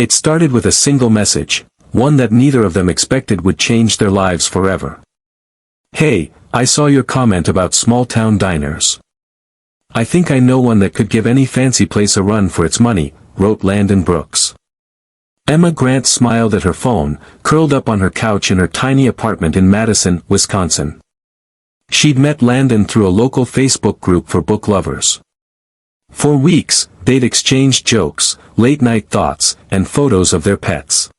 It started with a single message, one that neither of them expected would change their lives forever. "Hey, I saw your comment about small-town diners. I think I know one that could give any fancy place a run for its money," wrote Landon Brooks. Emma Grant smiled at her phone, curled up on her couch in her tiny apartment in Madison, Wisconsin. She'd met Landon through a local Facebook group for book lovers. For weeks, they'd exchanged jokes, late-night thoughts, and photos of their pets.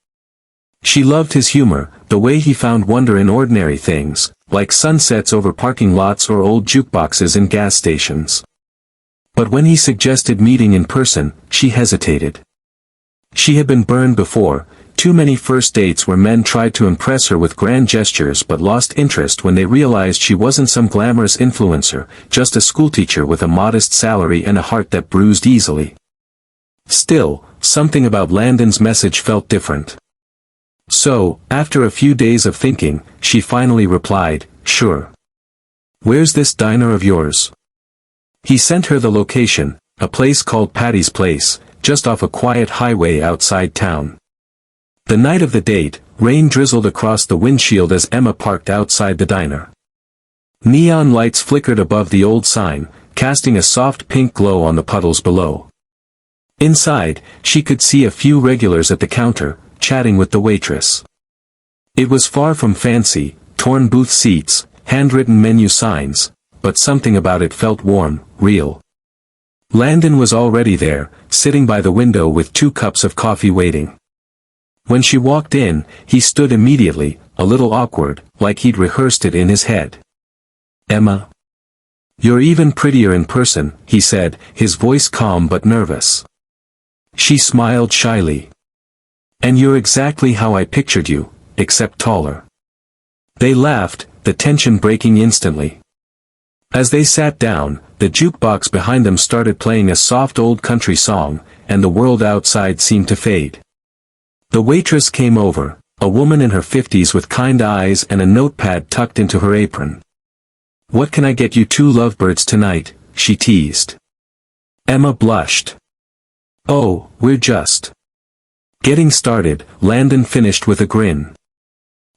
She loved his humor, the way he found wonder in ordinary things, like sunsets over parking lots or old jukeboxes in gas stations. But when he suggested meeting in person, she hesitated. She had been burned before, too many first dates where men tried to impress her with grand gestures but lost interest when they realized she wasn't some glamorous influencer, just a schoolteacher with a modest salary and a heart that bruised easily. Still, something about Landon's message felt different. So, after a few days of thinking, she finally replied, "Sure. Where's this diner of yours?" He sent her the location, a place called Patty's Place, just off a quiet highway outside town. The night of the date, rain drizzled across the windshield as Emma parked outside the diner. Neon lights flickered above the old sign, casting a soft pink glow on the puddles below. Inside, she could see a few regulars at the counter, chatting with the waitress. It was far from fancy, torn booth seats, handwritten menu signs, but something about it felt warm, real. Landon was already there, sitting by the window with 2 cups of coffee waiting. When she walked in, he stood immediately, a little awkward, like he'd rehearsed it in his head. "Emma? You're even prettier in person," he said, his voice calm but nervous. She smiled shyly. "And you're exactly how I pictured you, except taller." They laughed, the tension breaking instantly. As they sat down, the jukebox behind them started playing a soft old country song, and the world outside seemed to fade. The waitress came over, a woman in her 50s with kind eyes and a notepad tucked into her apron. "What can I get you 2 lovebirds tonight?" she teased. Emma blushed. "Oh, we're just getting started," Landon finished with a grin.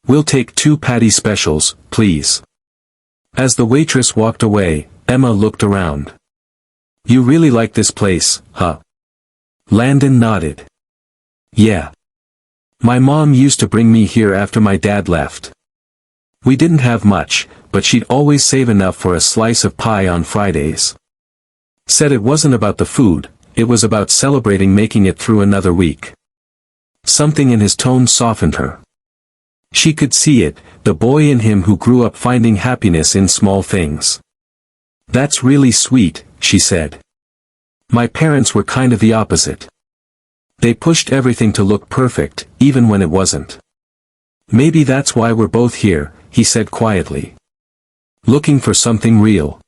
"We'll take 2 patty specials, please." As the waitress walked away, Emma looked around. "You really like this place, huh?" Landon nodded. "Yeah. My mom used to bring me here after my dad left. We didn't have much, but she'd always save enough for a slice of pie on Fridays. Said it wasn't about the food, it was about celebrating making it through another week." Something in his tone softened her. She could see it, the boy in him who grew up finding happiness in small things. "That's really sweet," she said. "My parents were kind of the opposite. They pushed everything to look perfect, even when it wasn't." "Maybe that's why we're both here," he said quietly. "Looking for something real."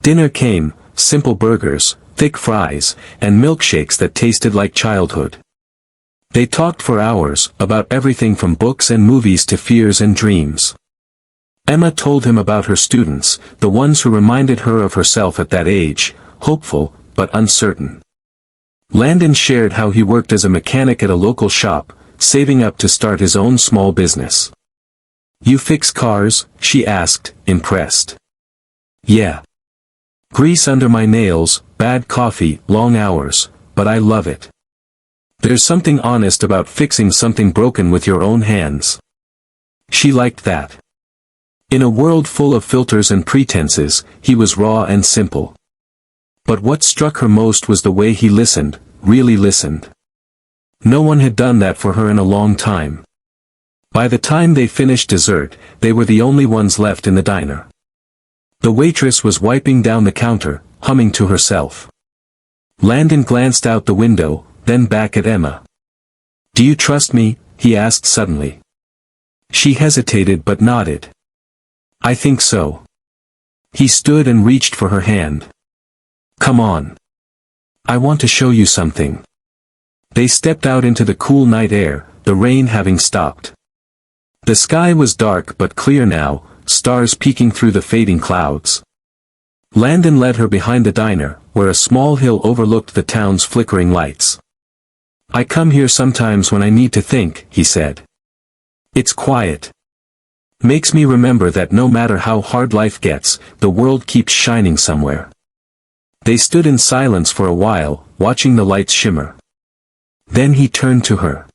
Dinner came, simple burgers, thick fries, and milkshakes that tasted like childhood. They talked for hours, about everything from books and movies to fears and dreams. Emma told him about her students, the ones who reminded her of herself at that age, hopeful, but uncertain. Landon shared how he worked as a mechanic at a local shop, saving up to start his own small business. "You fix cars?" she asked, impressed. "Yeah. Grease under my nails, bad coffee, long hours, but I love it. There's something honest about fixing something broken with your own hands." She liked that. In a world full of filters and pretenses, he was raw and simple. But what struck her most was the way he listened, really listened. No one had done that for her in a long time. By the time they finished dessert, they were the only ones left in the diner. The waitress was wiping down the counter, humming to herself. Landon glanced out the window, then back at Emma. "Do you trust me?" he asked suddenly. She hesitated but nodded. "I think so." He stood and reached for her hand. "Come on. I want to show you something." They stepped out into the cool night air, the rain having stopped. The sky was dark but clear now, stars peeking through the fading clouds. Landon led her behind the diner, where a small hill overlooked the town's flickering lights. I come here sometimes when I need to think, he said. It's quiet. Makes me remember that no matter how hard life gets, the world keeps shining somewhere. They stood in silence for a while, watching the lights shimmer. Then he turned to her.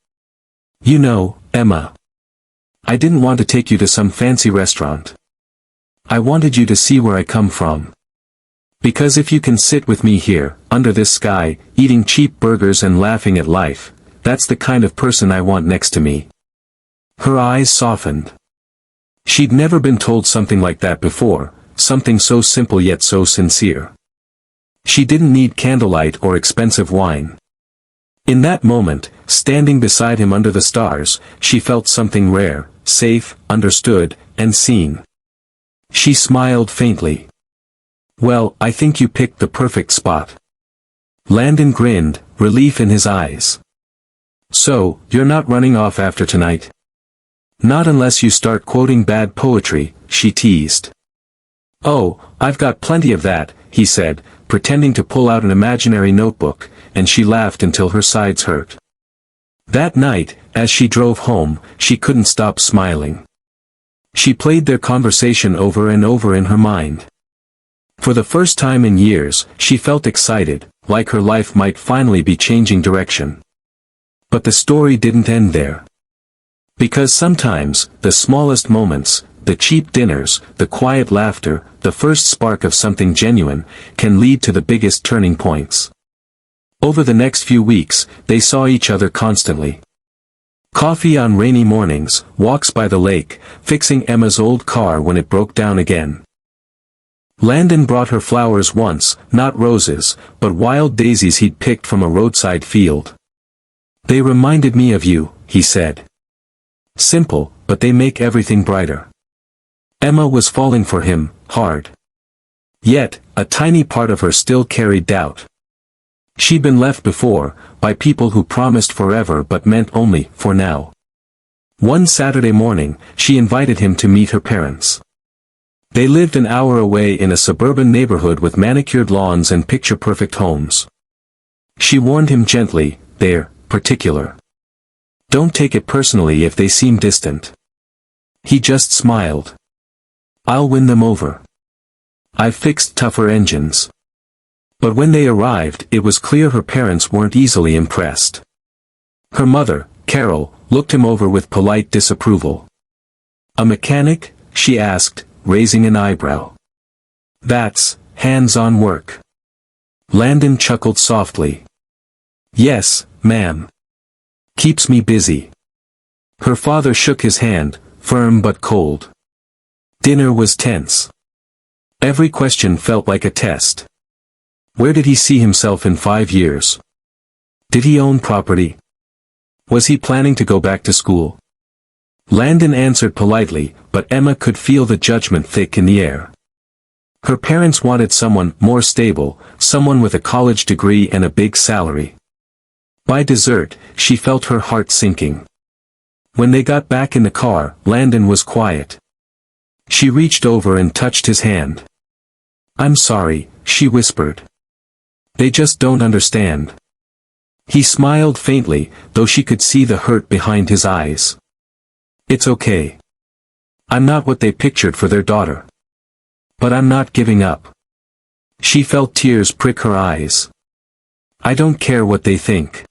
You know, Emma. I didn't want to take you to some fancy restaurant. I wanted you to see where I come from. Because if you can sit with me here, under this sky, eating cheap burgers and laughing at life, that's the kind of person I want next to me. Her eyes softened. She'd never been told something like that before, something so simple yet so sincere. She didn't need candlelight or expensive wine. In that moment, standing beside him under the stars, she felt something rare, safe, understood, and seen. She smiled faintly. Well, I think you picked the perfect spot. Landon grinned, relief in his eyes. So, you're not running off after tonight? Not unless you start quoting bad poetry, she teased. Oh, I've got plenty of that, he said, pretending to pull out an imaginary notebook, and she laughed until her sides hurt. That night, as she drove home, she couldn't stop smiling. She played their conversation over and over in her mind. For the first time in years, she felt excited, like her life might finally be changing direction. But the story didn't end there. Because sometimes, the smallest moments, the cheap dinners, the quiet laughter, the first spark of something genuine, can lead to the biggest turning points. Over the next few weeks, they saw each other constantly. Coffee on rainy mornings, walks by the lake, fixing Emma's old car when it broke down again. Landon brought her flowers once, not roses, but wild daisies he'd picked from a roadside field. They reminded me of you, he said. Simple, but they make everything brighter. Emma was falling for him, hard. Yet, a tiny part of her still carried doubt. She'd been left before, by people who promised forever but meant only for now. One Saturday morning, she invited him to meet her parents. They lived an hour away in a suburban neighborhood with manicured lawns and picture-perfect homes. She warned him gently, they're particular. Don't take it personally if they seem distant. He just smiled. I'll win them over. I've fixed tougher engines. But when they arrived, it was clear her parents weren't easily impressed. Her mother, Carol, looked him over with polite disapproval. A mechanic? She asked, raising an eyebrow. That's hands-on work. Landon chuckled softly. Yes, ma'am. Keeps me busy. Her father shook his hand, firm but cold. Dinner was tense. Every question felt like a test. Where did he see himself in 5 years? Did he own property? Was he planning to go back to school? Landon answered politely, but Emma could feel the judgment thick in the air. Her parents wanted someone more stable, someone with a college degree and a big salary. By dessert, she felt her heart sinking. When they got back in the car, Landon was quiet. She reached over and touched his hand. I'm sorry, she whispered. They just don't understand. He smiled faintly, though she could see the hurt behind his eyes. It's okay. I'm not what they pictured for their daughter. But I'm not giving up. She felt tears prick her eyes. I don't care what they think.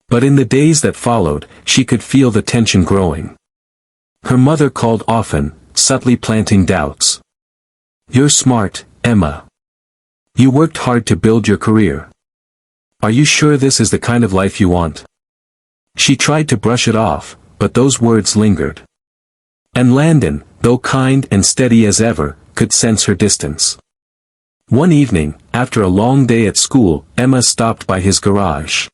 But in the days that followed, she could feel the tension growing. Her mother called often, subtly planting doubts. You're smart, Emma. You worked hard to build your career. Are you sure this is the kind of life you want? She tried to brush it off, but those words lingered. And Landon, though kind and steady as ever, could sense her distance. One evening, after a long day at school, Emma stopped by his garage.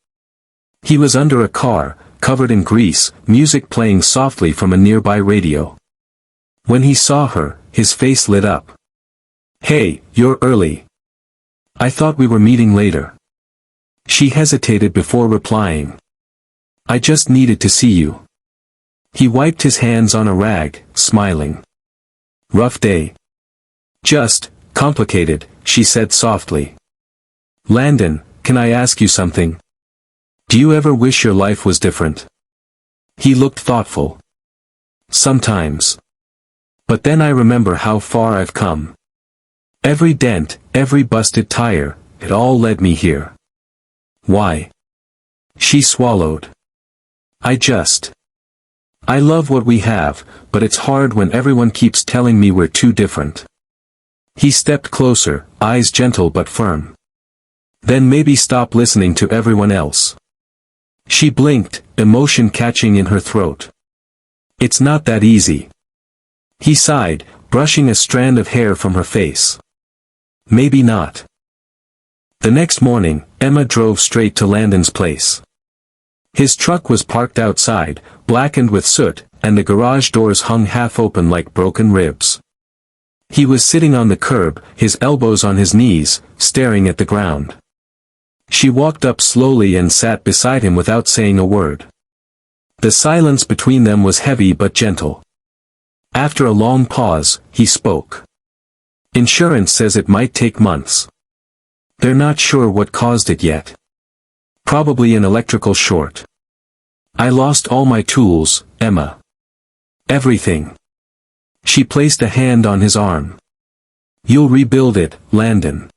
He was under a car, covered in grease, music playing softly from a nearby radio. When he saw her, his face lit up. Hey, you're early. I thought we were meeting later. She hesitated before replying. I just needed to see you. He wiped his hands on a rag, smiling. Rough day. Just, complicated, she said softly. Landon, can I ask you something? Do you ever wish your life was different? He looked thoughtful. Sometimes. But then I remember how far I've come. Every dent, every busted tire, it all led me here. Why? She swallowed. I love what we have, but it's hard when everyone keeps telling me we're too different. He stepped closer, eyes gentle but firm. Then maybe stop listening to everyone else. She blinked, emotion catching in her throat. It's not that easy. He sighed, brushing a strand of hair from her face. Maybe not. The next morning, Emma drove straight to Landon's place. His truck was parked outside, blackened with soot, and the garage doors hung half open like broken ribs. He was sitting on the curb, his elbows on his knees, staring at the ground. She walked up slowly and sat beside him without saying a word. The silence between them was heavy but gentle. After a long pause, he spoke. Insurance says it might take months. They're not sure what caused it yet. Probably an electrical short. I lost all my tools, Emma. Everything. She placed a hand on his arm. You'll rebuild it, Landon.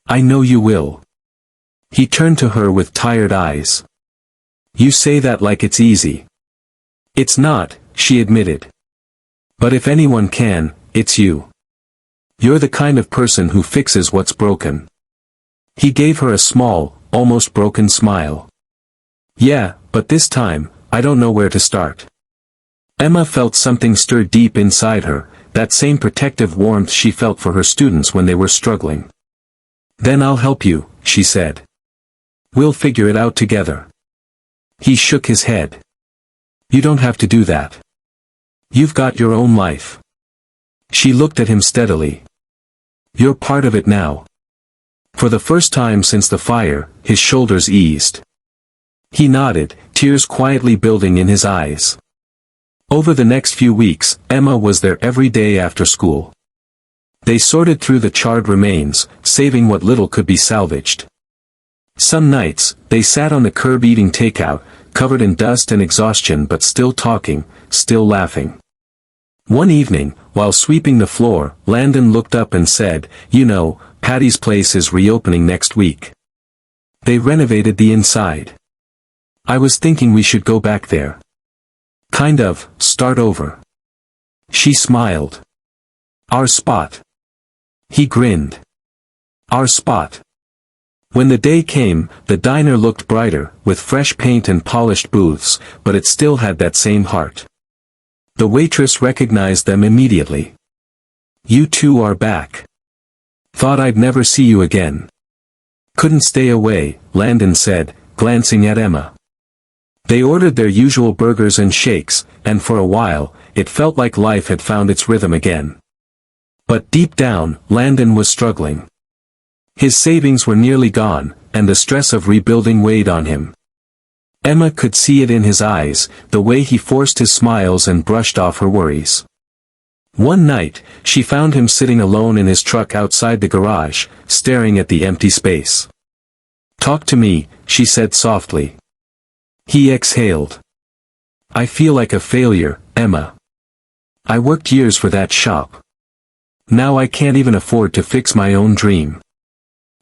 I know you will. He turned to her with tired eyes. You say that like it's easy. It's not, she admitted. But if anyone can, it's you. You're the kind of person who fixes what's broken. He gave her a small, almost broken smile. Yeah, but this time, I don't know where to start. Emma felt something stir deep inside her, that same protective warmth she felt for her students when they were struggling. Then I'll help you, she said. We'll figure it out together. He shook his head. You don't have to do that. You've got your own life. She looked at him steadily. You're part of it now. For the first time since the fire, his shoulders eased. He nodded, tears quietly building in his eyes. Over the next few weeks, Emma was there every day after school. They sorted through the charred remains, saving what little could be salvaged. Some nights, they sat on the curb eating takeout, covered in dust and exhaustion but still talking, still laughing. One evening, while sweeping the floor, Landon looked up and said, You know, Patty's place is reopening next week. They renovated the inside. I was thinking we should go back there. Kind of, start over. She smiled. Our spot. He grinned. Our spot. When the day came, the diner looked brighter, with fresh paint and polished booths, but it still had that same heart. The waitress recognized them immediately. You two are back. Thought I'd never see you again. Couldn't stay away, Landon said, glancing at Emma. They ordered their usual burgers and shakes, and for a while, it felt like life had found its rhythm again. But deep down, Landon was struggling. His savings were nearly gone, and the stress of rebuilding weighed on him. Emma could see it in his eyes, the way he forced his smiles and brushed off her worries. One night, she found him sitting alone in his truck outside the garage, staring at the empty space. Talk to me, she said softly. He exhaled. I feel like a failure, Emma. I worked years for that shop. Now I can't even afford to fix my own dream.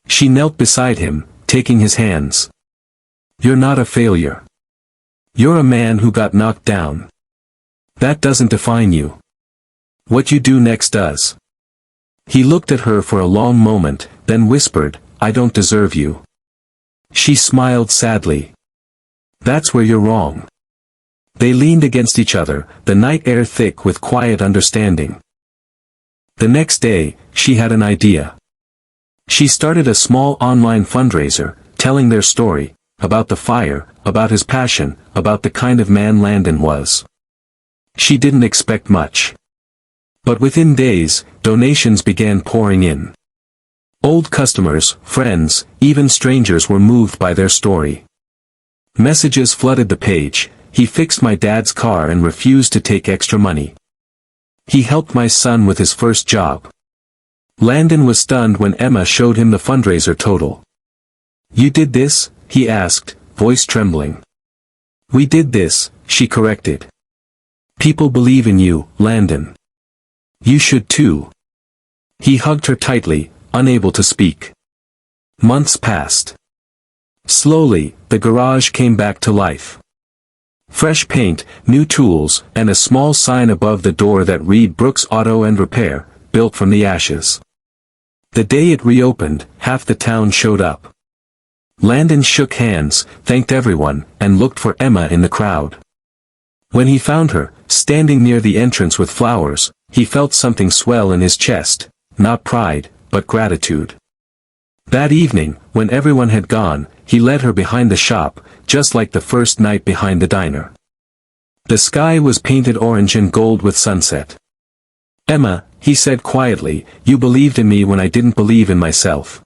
She knelt beside him, taking his hands. You're not a failure. You're a man who got knocked down. That doesn't define you. What you do next does. He looked at her for a long moment, then whispered, I don't deserve you. She smiled sadly. That's where you're wrong. They leaned against each other, the night air thick with quiet understanding. The next day, she had an idea. She started a small online fundraiser, telling their story, about the fire, about his passion, about the kind of man Landon was. She didn't expect much. But within days, donations began pouring in. Old customers, friends, even strangers were moved by their story. Messages flooded the page. He fixed my dad's car and refused to take extra money. He helped my son with his first job. Landon was stunned when Emma showed him the fundraiser total. You did this? He asked, voice trembling. "We did this," she corrected. "People believe in you, Landon. You should too." He hugged her tightly, unable to speak. Months passed. Slowly, the garage came back to life. Fresh paint, new tools, and a small sign above the door that read Brooks Auto and Repair, built from the ashes. The day it reopened, half the town showed up. Landon shook hands, thanked everyone, and looked for Emma in the crowd. When he found her, standing near the entrance with flowers, he felt something swell in his chest, not pride, but gratitude. That evening, when everyone had gone, he led her behind the shop, just like the first night behind the diner. The sky was painted orange and gold with sunset. "Emma," he said quietly, "you believed in me when I didn't believe in myself.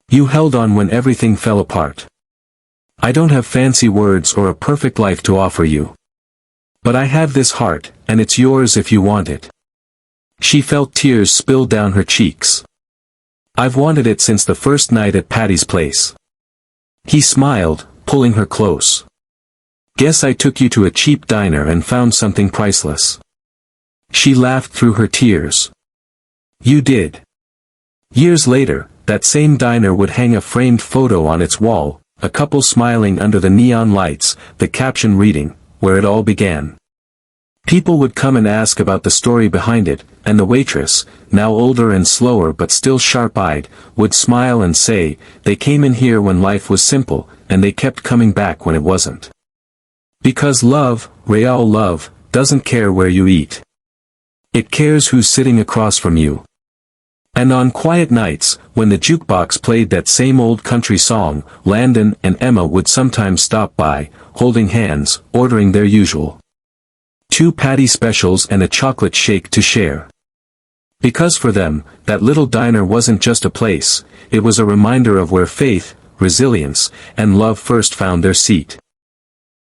You held on when everything fell apart. I don't have fancy words or a perfect life to offer you. But I have this heart, and it's yours if you want it." She felt tears spill down her cheeks. "I've wanted it since the first night at Patty's place." He smiled, pulling her close. "Guess I took you to a cheap diner and found something priceless." She laughed through her tears. "You did." Years later, that same diner would hang a framed photo on its wall, a couple smiling under the neon lights, the caption reading, "Where it all began." People would come and ask about the story behind it, and the waitress, now older and slower but still sharp-eyed, would smile and say, "They came in here when life was simple, and they kept coming back when it wasn't." Because love, real love, doesn't care where you eat. It cares who's sitting across from you. And on quiet nights, when the jukebox played that same old country song, Landon and Emma would sometimes stop by, holding hands, ordering their usual 2 patty specials and a chocolate shake to share. Because for them, that little diner wasn't just a place, it was a reminder of where faith, resilience, and love first found their seat.